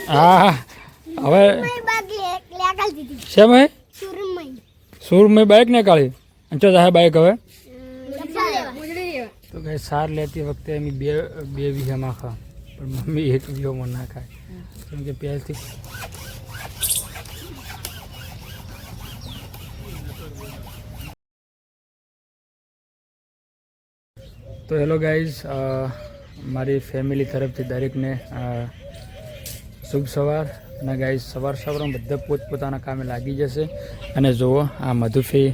હા હવે શેમ હે શોરૂમમાં બાઇક ને કાઢી ચો જાય બાઇક હવે તો કઈ સાર લેતી વખતે એમ બે વીઘામાં ખા પણ મમ્મી એક વીઘામાં ના ખાય કેમ કે પહેલથી તો હેલો ગાઈઝ મારી ફેમિલી તરફથી દરેકને શુભ સવાર અને ગાઈઝ સવારમાં બધા પોતપોતાના કામે લાગી જશે અને જુઓ આ મધુફી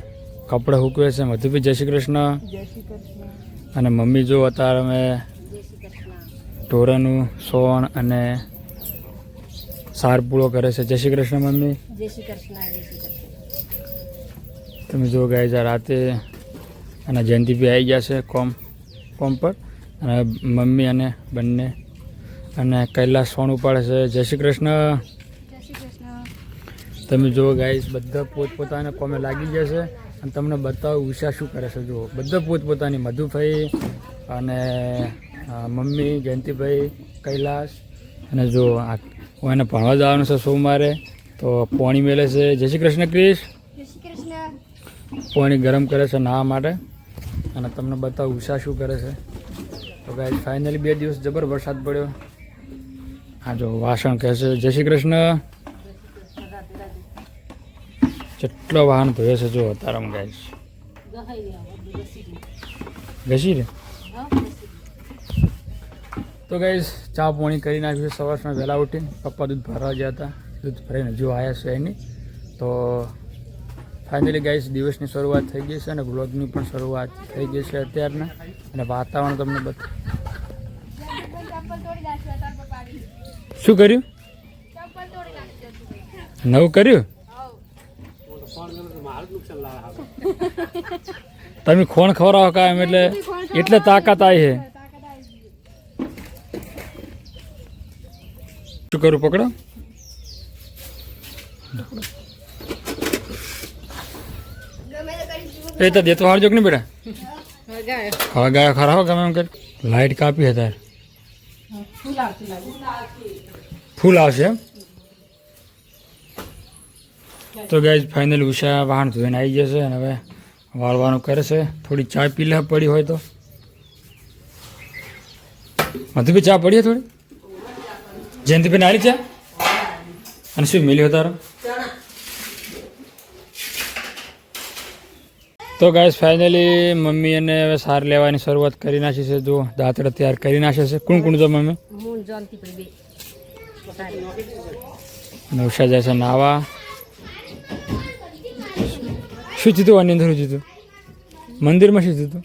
કપડાં સૂકવે છે મધુફી જય શ્રી કૃષ્ણ અને મમ્મી જો અત્યારે અમે ઢોરાનું સોણ અને સાર પૂળો કરે છે જય શ્રી કૃષ્ણ મમ્મી તમે જો ગાઈઝ આ રાતે અને જયંતિભાઈ આવી ગયા છે કોમ પર અને મમ્મી અને બંને અને કૈલાસ સોણ ઉપાડે છે જય શ્રી કૃષ્ણ તમે જુઓ ગાઈસ બધા પોતપોતાના કોમે લાગી જશે અને તમને બતાવું ઉષા શું કરે છે જુઓ બધા પોતપોતાની મધુભાઈ અને મમ્મી જયંતિભાઈ કૈલાસ અને જો હું એને ભણવા જવાનું છે સોમવારે તો પાણી મેલે છે જય શ્રી કૃષ્ણ ક્રિશ પાણી ગરમ કરે છે નાહવા માટે અને તમને બતાવું ઉષા શું કરે છે તો ગાઈસ ફાઇનલી 2 દિવસ જબર વરસાદ પડ્યો હા જો વાસણ કહે છે જય શ્રી કૃષ્ણ જેટલો વાહન ધોયે છે જો તારામ ગાઈસ ઘસી રે તો ગાઈસ ચા પાણી કરી નાખ્યું સવારમાં વહેલા ઉઠીને પપ્પા દૂધ ભરવા ગયા હતા દૂધ ભરીને જો આવ્યા છે એની તો ફાઇનલી ગાઈસ દિવસની શરૂઆત થઈ ગઈ છે અને વ્લોગની પણ શરૂઆત થઈ ગઈ છે અત્યારના અને વાતાવરણ તમને શું કર્યું નવું કર્યું તમે ખોણ ખવડાવો કાયમ એટલે તાકાત આવી છે શું કરું પકડો એ તો દેતો હારજો કે નહીં બેટા હવે ગાયો ખરા હો ગમે એમ કે લાઈટ કાપી હતા ફૂલ આવશે એમ તો ગાઈઝ ફાઇનલ ઉષા વાહન ધોઈને આવી જશે અને હવે વાળવાનું કરે છે થોડી ચા પી લે પડી હોય તો મધુભાઈ ચા પડી થોડી જયંતિભાઈ નારી ચા અને શું મિલ્યો તારો તો ગાઈસ ફાઇનલી મમ્મી અને હવે સાર લેવાની શરૂઆત કરી નાખી છે જો દાંતડા તૈયાર કરી નાખે છે કોણ જો મમ્મી નવશા જાય છે નાવા શું જીતું આની અંદર જીતું મંદિરમાં શું જીતું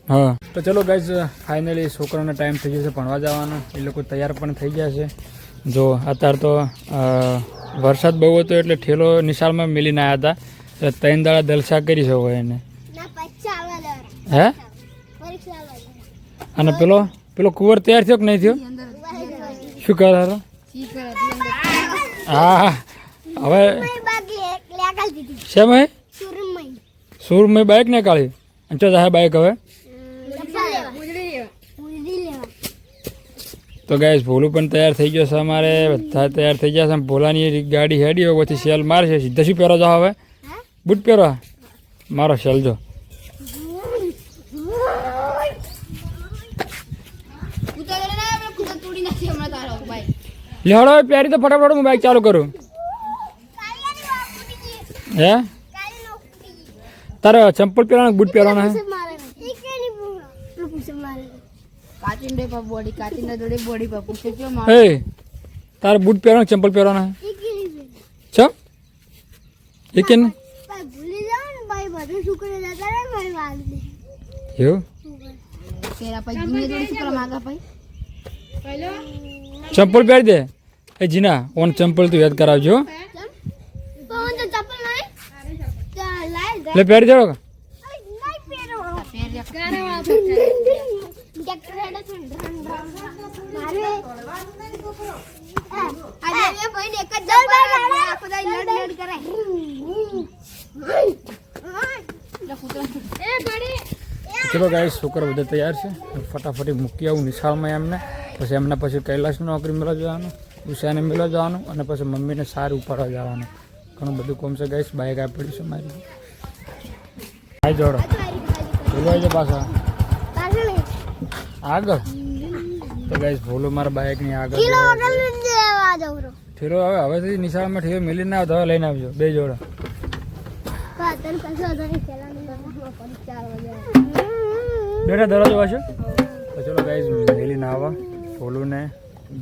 હા તો ચલો ગાઈઝ ફાઇનલી છોકરાનો ટાઈમ થઈ જશે ભણવા જવાનો એ લોકો તૈયાર પણ થઈ ગયા છે જો અત્યારે તો વરસાદ બહુ હતો એટલે ઠેલો નિશાળમાં મિલીને આવ્યા હતા 3 દાડા દલસા કરી શકો એને હે અને પેલો કુંવર તૈયાર થયો કે નહીં થયો શું કરે હા હવે શેમ હે શોરૂમમાં બાઇક ને કાઢી ચો જાય બાઇક હવે તો ગાઈસ ભોલું પણ તૈયાર થઈ ગયો છે અમારે બધા તૈયાર થઈ ગયા છે ભોલાની ગાડી હેડી હોય પછી સેલ મારશે સીધા શું પહેરો જાઓ હવે બૂટ પહેરો મારો સેલ જો લેવડો પ્યારી તો ફટાફટ હું બાઇક ચાલુ કરું હે તારે ચંપલ પહેરવાના બૂટ પહેરવાના હે તારે બૂટ પહેરવાના ચંપલ પહેરવાના ચમ એ કે ચંપલ પહેરી દે એ જીના ઓન ચંપલ તું યાદ કરાવજો લે પહેરી દેવો ચલો ગાઈસ છોકરા બધા તૈયાર છે ફટાફટ મૂકી આવું નિશાળમાં એમને પછી એમના પછી કૈલાસની નોકરી મળવા જવાનું, ઉષાને મળવા જવાનું અને પછી મમ્મીને સારું ઉપાડવા જવાનું. ઘણું બધું કોમ છે ગાઈસ. બાઇક આ પડી છે મારી. ભાઈ જોડો બોલવા છે પાછા આગળ. તો ગાઈસ ભૂલું મારા બાઇકની આગળ ઠેરો હવે હવેથી નિશાળમાં ઠેરો મિલી ના આવે તો લઈને આવજો બે જોડો. બેટા દરવાજો વાંચો તો ચલો ગાઈસ મિલીને આવા ભોલુને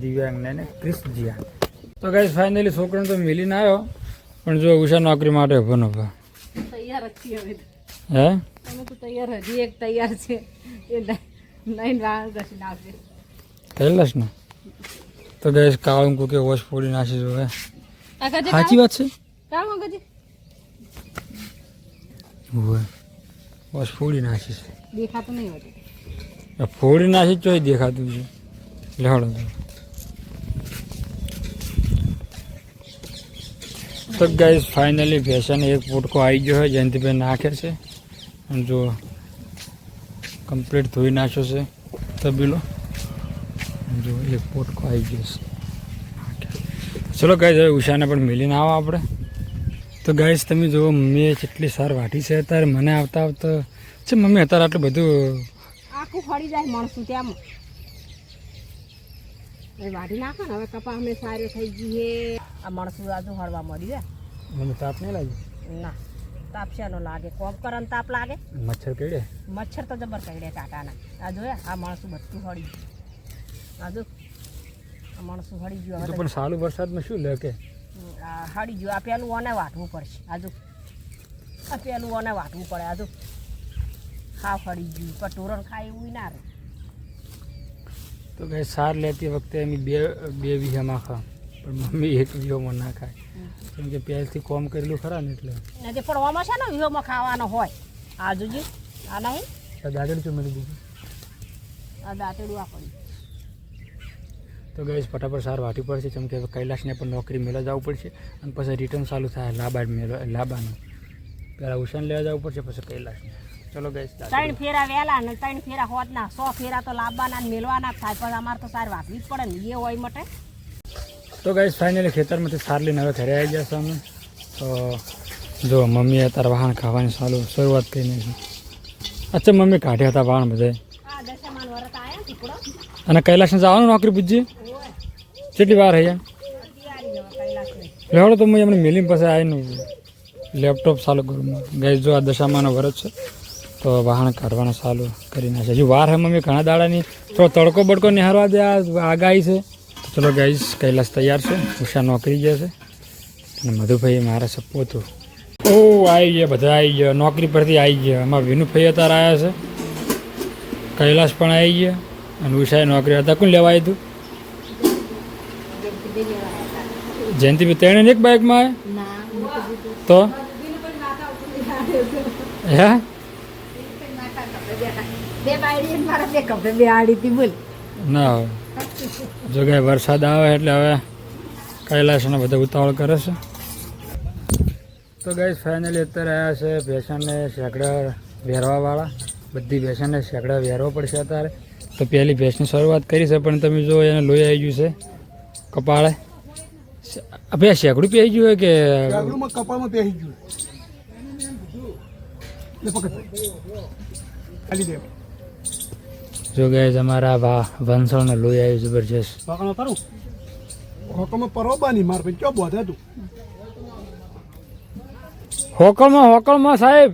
દિવ્યાંગને ને ક્રિસ્જિયા. તો ગાઈસ ફાઇનલી છોકરાને તો મિલીને આવ્યો પણ જો ઉષા નોકરી માટે ઉભો ન ઉભો તૈયાર જ છીએ હવે હે અમે તો તૈયાર હજી એક તૈયાર છે એ નહીં રાહ દર્શન આવશે કૈલાસ ને. તો ગાઈસ કાળું કુકે વોશ ફોડી નાખી જો હે સાચી વાત છે કામ આગળ હોય વોશ ફોડી નાખી છે દેખાતું નહીં હોતું ફોડી નાખી ચોય દેખાતું છે લેવડો. તો ગાઈસ ફાઇનલી ફેશન એક પોટકો આવી ગયો છે જયંતિભાઈ નાખે છે અને જો કમ્પ્લીટ ધોઈ નાખ્યો છે તબીલો. જો એક પોટકો આવી ગયો છે. ચલો ગાઈસ હવે ઉષાને પણ મિલીને આવો આપણે. તો ગાઈસ તમે જુઓ મમ્મીએ કેટલી સાર વાટી છે અત્યારે મને આવતા આવતા છે. મમ્મી અત્યારે આટલું બધું આખું ફળી જાય માણસું ત્યાં વાઢી નાખો ને. હવે કપા અમે સારું થઈ જઈએ. આ માણસું આજુ હળવા મળી જાય. મને તાપ નહીં લાગે ના તાપ શેનો લાગે કોમ કરન તાપ લાગે. મચ્છર કેડે મચ્છર તો જબર કઈડે કાકાના. આ જોયા આ માણસું બધું હળી ગયું. આજુ આ માણસું હળી ગયું. હવે પણ સાલું વરસાદમાં શું લે કે આ હળી ગયું. આ પેલું ઓને વાટવું પડશે. આજુ આ પેલું ઓને વાટવું પડે. આજુ ખાવ હળી ગયું પણ ટોરણ ખાય એવું ના રહે. તો કઈ સાર લેતી વખતે એમ બે વીઘામાં ખા પણ મમ્મી એક વીઘામાં ના ખાય કેમ કે પહેલથી કોમ કરેલું ખરા ને એટલે નથી. પણ ઓમાં છે ને વિહોમાં ખાવાનો હોય. આ જોજે આ નહીં દાદડ ચું મળી દીધું આ દાંતેડું આ પડ્યું. તો ગઈશ ફટાફટ સાર વાટી પડશે કેમ કે કૈલાસને પણ નોકરી મેળવા જવું પડશે અને પછી રિટર્ન ચાલુ થાય લાબાનું. પહેલાં ઉષાને લેવા જવું પડશે પછી કૈલાસને. ચલો ગઈશ 3 ફેરા વહેલા ને 3 ફેરા હોતના 100 ફેરા તો લાવવાના ને મેળવાના થાય. પણ અમારે તો સાર વાટવી જ પડે ને એ હોય માટે. તો ગઈશ ફાઇનલી ખેતરમાંથી સાર લઈને હવે ઘરે આવી જશે અમે. તો જો મમ્મીએ અત્યારે વાહન ખાવાની શરૂઆત કરી નાખી. અચ્છા મમ્મી કાઢ્યા હતા વાહન બધા અને કૈલાસને જવાનું નોકરી પૂછજી કેટલી વાર હૈયા લેવડો. તો હું એમને મિલીને પછી આવીને લેપટોપ ચાલુ કરું. ગઈ જો આ દશામાનો વરસ છે તો વાહન કાઢવાનું ચાલુ કરી નાખે. હજુ વાર હે મમ્મી ઘણા દાડાની. તો તડકો બડકો નિહારવા દે આગાહી છે. ચલો ગાઈસ કૈલાસ તૈયાર છે. ઉષા નોકરી ગયા છે અને મધુભાઈ મારા સપોતું આવી ગયા. બધા આવી ગયા નોકરી પરથી આવી ગયા. અમારા વિનુભાઈ અત્યારે આવ્યા છે. કૈલાસ પણ આવી ગયા અને ઉષાએ નોકરી હતા. કોણ લેવા આવ્યું હતું જયંતિભાઈ? તેણે એક બાઇકમાં આવ્યા તો હે ના હોય. જો કે વરસાદ આવે એટલે હવે કૈલાસને બધા ઉતાવળ કરે છે. તો ગાઈસ ફાઇનલી અત્યારે આવ્યા છે ભેંસને શેકડા વેરવાવાળા. બધી ભેંસને શેકડા વેરવા પડશે અત્યારે. તો પહેલી ભેંસની શરૂઆત કરી છે પણ તમે જો એને લોહી આવી ગયું છે કપાળે. ભાઈ શેકડું પહેરી ગયું હોય કે કપાળમાં પહેરી ગયું. જો ગાઈસ અમારા વંશળને લોહી આવ્યું જબરજસ્ત. હોકમાં પરોબાની માર ભાઈ ક્યાં બોધે તું હોકળમાં સાહેબ.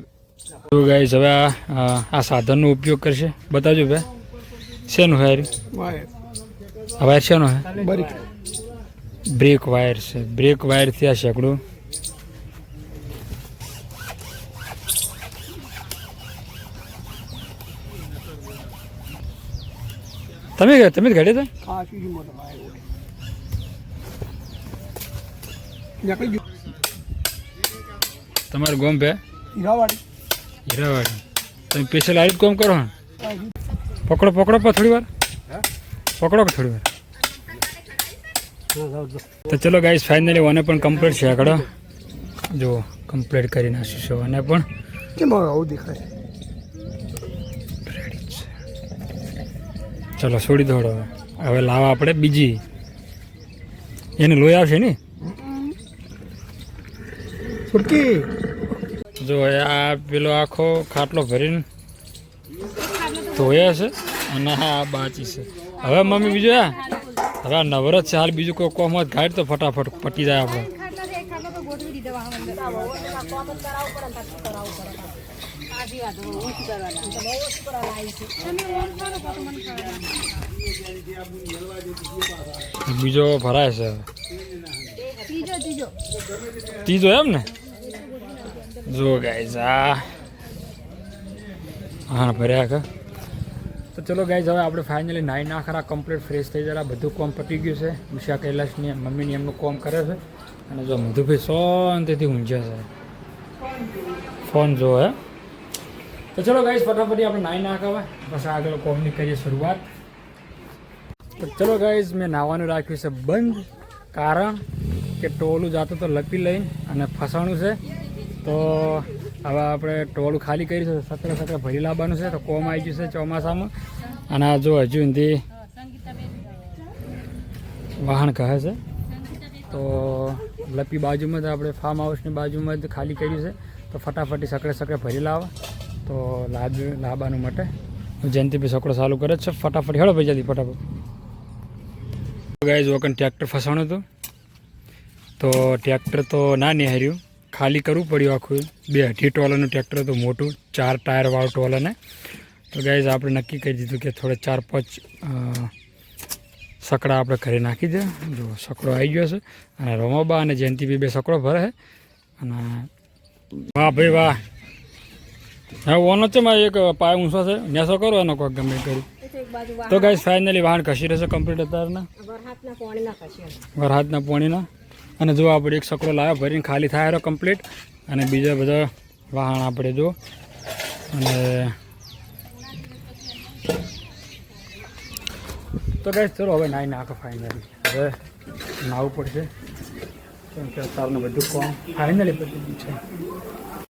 જો ગાઈસ હવે આ સાધનનો ઉપયોગ કરશે. બતાવજો ભાઈ શેનું વાયર? આ વાયર શેનો હે? બ્રેક વાયર છે. બ્રેક વાયરથી આ શેકડું તમે જ ગાડી હતા? તમારું ગોમ બે હીરાવાડી. તમે સ્પેશિયલ આવી જ કોમ કરો ને? પકડો થોડી વાર પકડો થોડી વાર. તો ચલો ગાઈસ ફાઇનલી ઓને પણ કમ્પ્લીટ છે આગળ જો કમ્પ્લીટ કરી નાખીશું. અને પણ કેમ આવું દેખાય? ચલો છોડી દો હવે. હવે લાવા આપણે બીજી એને લોહી આવશે ને છૂટકી જો આ પેલો આખો ખાટલો ભરીને ધોયા છે અને આ બાચી છે હવે મમ્મી બીજું હવે આ નવરત છે હાલ બીજું કોઈ કોમ હોત ગાડી તો ફટાફટ પટી જાય આપણે બીજો ભરાય છે ત્રીજો એમ ને જો ગાઈઝ હા ભર્યા કે તો ચલો ગાઈઝ હવે આપણે ફાઇનલી નાઈ નાખરા કમ્પ્લીટ ફ્રેશ થઈ જરા બધું કોમ પતી ગયું છે ઉષા કૈલાસની મમ્મીની એમનું કોમ કરે છે અને જો મધુભાઈ શાંતિથી ઊંઝ્યા છે ફોન જો હે તો ચલો ગાઈઝ ફટાફટી આપણે નાઈ નાખવા બસ આગળ કોમની કરીએ શરૂઆત તો ચલો ગાઈઝ મેં નાવાનું રાખ્યું છે બંધ કારણ કે ટોલું જાતું તો લપી લઈને અને ફસાણું છે તો હવે આપણે ટોલું ખાલી કરી છે સકડે સકડે ભરી લાવવાનું છે તો કોમ આવી ગયું છે ચોમાસામાં અને આ જો હજુ સુધી વાહન કહે છે તો લપી બાજુમાં જ આપણે ફાર્મ હાઉસની બાજુમાં જ ખાલી કર્યું છે તો ફટાફટી સકડે સકડે ભરી લાવવા તો લાવવાનું માટે જયંતિભાઈ સકડો ચાલુ કરે છે ફટાફટ હેડો ભાઈ જલ્દી ફટાફટ ગાઈઝ વખત ટ્રેક્ટર ફસાણું હતું તો ટ્રેક્ટર તો ના નિહાર્યું ખાલી કરવું પડ્યું આખું 2 અઢી ટોલાનું ટ્રેક્ટર હતું મોટું 4 ટાયરવાળું ટોલાને તો ગાઈઝ આપણે નક્કી કરી દીધું કે થોડે 4-5 સકડા આપણે ઘરે નાખી દે જો સકડો આવી ગયો છે અને રોમાબા અને જયંતિભાઈ 2 સકડો ભરે છે અને વાહ ભાઈ વાહ હવે ઓનો છે મારે એક પાય ઊંચો છે નેસો કરો એનો કોઈક ગમે કરી તો ગાઈઝ ફાઇનલી વાહન ખસી રહેશે કમ્પ્લીટ અત્યારના વરસાદના પાણીના અને જો આપણે એક સકડો લાવ્યા ભરીને ખાલી થાય કમ્પ્લીટ અને બીજા બધા વાહન આપણે જો અને તો ગાઈઝ ચલો હવે નાઈ નાખો ફાઇનલી હવે નાવું પડશે કેમ કે અત્યારનું બધું કોમ ફાઇનલી પતી ગયું છે